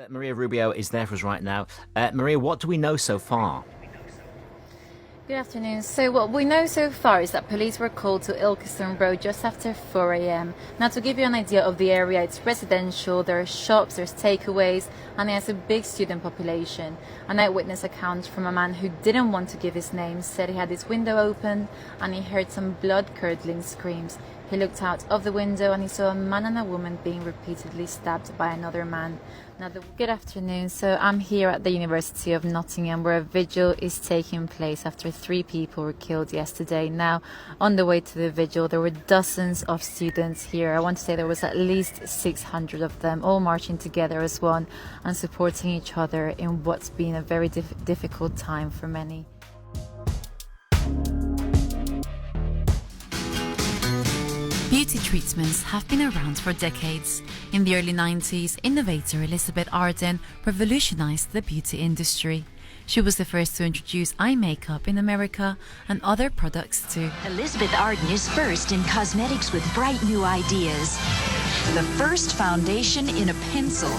Maria Rubio is there for us right now. Maria, what do we know so far? Good afternoon. So what we know so far is that police were called to Ilkeston Road just after 4 a.m. Now, to give you an idea of the area, it's residential, there are shops, there's takeaways, and it has a big student population. An eyewitness account from a man who didn't want to give his name said he had his window open and he heard some blood-curdling screams. He looked out of the window and he saw a man and a woman being repeatedly stabbed by another man. Good afternoon. So I'm here at the University of Nottingham where a vigil is taking place after 3 people were killed yesterday. Now, on the way to the vigil, there were dozens of students here. I want to say there was at least 600 of them, all marching together as one and supporting each other in what's been a very difficult time for many. Beauty treatments have been around for decades. In the early 90s, innovator Elizabeth Arden revolutionized the beauty industry. She was the first to introduce eye makeup in America and other products too. Elizabeth Arden is first in cosmetics with bright new ideas. The first foundation in a pencil.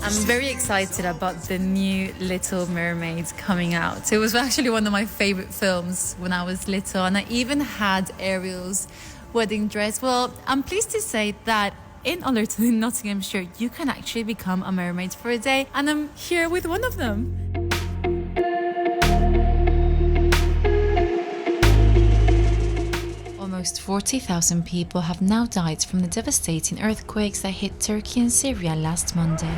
I'm very excited about the new Little Mermaid coming out. It was actually one of my favorite films when I was little, and I even had Ariel's wedding dress. Well, I'm pleased to say that in Allerton in Nottinghamshire, you can actually become a mermaid for a day, and I'm here with one of them. Almost 40,000 people have now died from the devastating earthquakes that hit Turkey and Syria last Monday.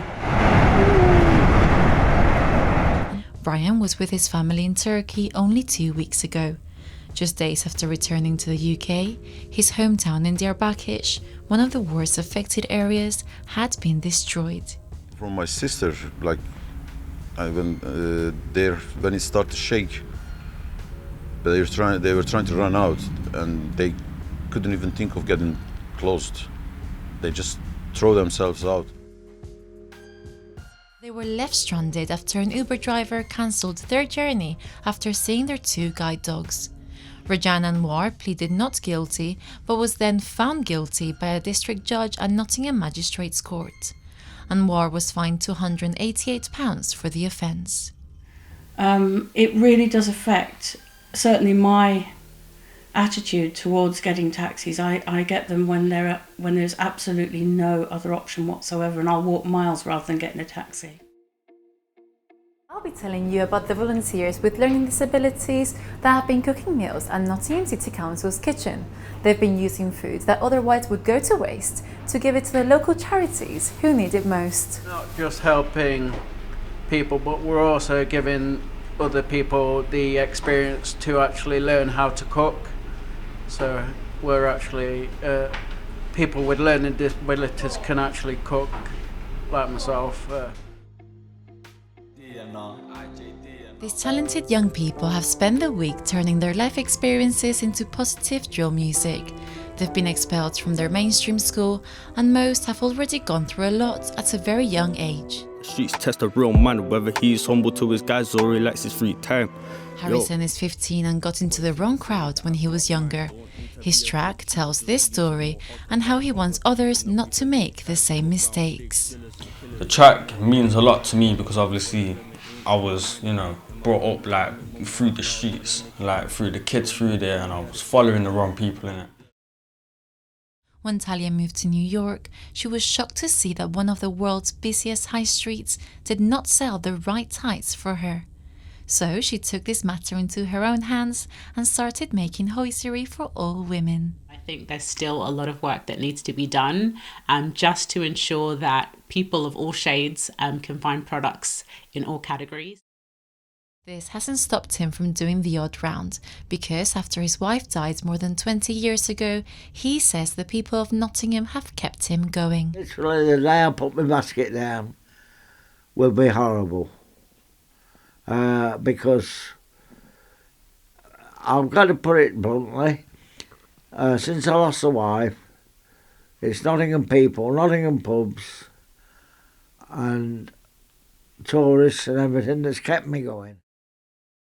Brian was with his family in Turkey only 2 weeks ago. Just days after returning to the UK, his hometown in Diyarbakir, one of the worst affected areas, had been destroyed. From my sister, when it started to shake, they were trying to run out, and they couldn't even think of getting closed. They just throw themselves out. They were left stranded after an Uber driver cancelled their journey after seeing their 2 guide dogs. Rajan Anwar pleaded not guilty, but was then found guilty by a district judge at Nottingham Magistrates Court. Anwar was fined £288 for the offence. It really does affect certainly my attitude towards getting taxis. I get them when there's absolutely no other option whatsoever, and I'll walk miles rather than getting a taxi. I'll be telling you about the volunteers with learning disabilities that have been cooking meals at Nottingham City Council's kitchen. They've been using food that otherwise would go to waste to give it to the local charities who need it most. Not just helping people, but we're also giving other people the experience to actually learn how to cook. So we're actually, people with learning disabilities can actually cook, like myself. These talented young people have spent the week turning their life experiences into positive drill music. They've been expelled from their mainstream school, and most have already gone through a lot at a very young age. Streets test a real man, whether he's humble to his guys or relax his free time. Harrison is 15 and got into the wrong crowd when he was younger. His track tells this story and how he wants others not to make the same mistakes. The track means a lot to me because obviously I was, brought up through the streets, through the kids through there, and I was following the wrong people in it. When Talia moved to New York, she was shocked to see that one of the world's busiest high streets did not sell the right tights for her. So she took this matter into her own hands and started making hosiery for all women. I think there's still a lot of work that needs to be done just to ensure that people of all shades can find products in all categories. This hasn't stopped him from doing the odd round, because after his wife died more than 20 years ago, he says the people of Nottingham have kept him going. Literally the day I put my basket down will be horrible, because I've got to put it bluntly, since I lost a wife, it's Nottingham people, Nottingham pubs and tourists and everything that's kept me going.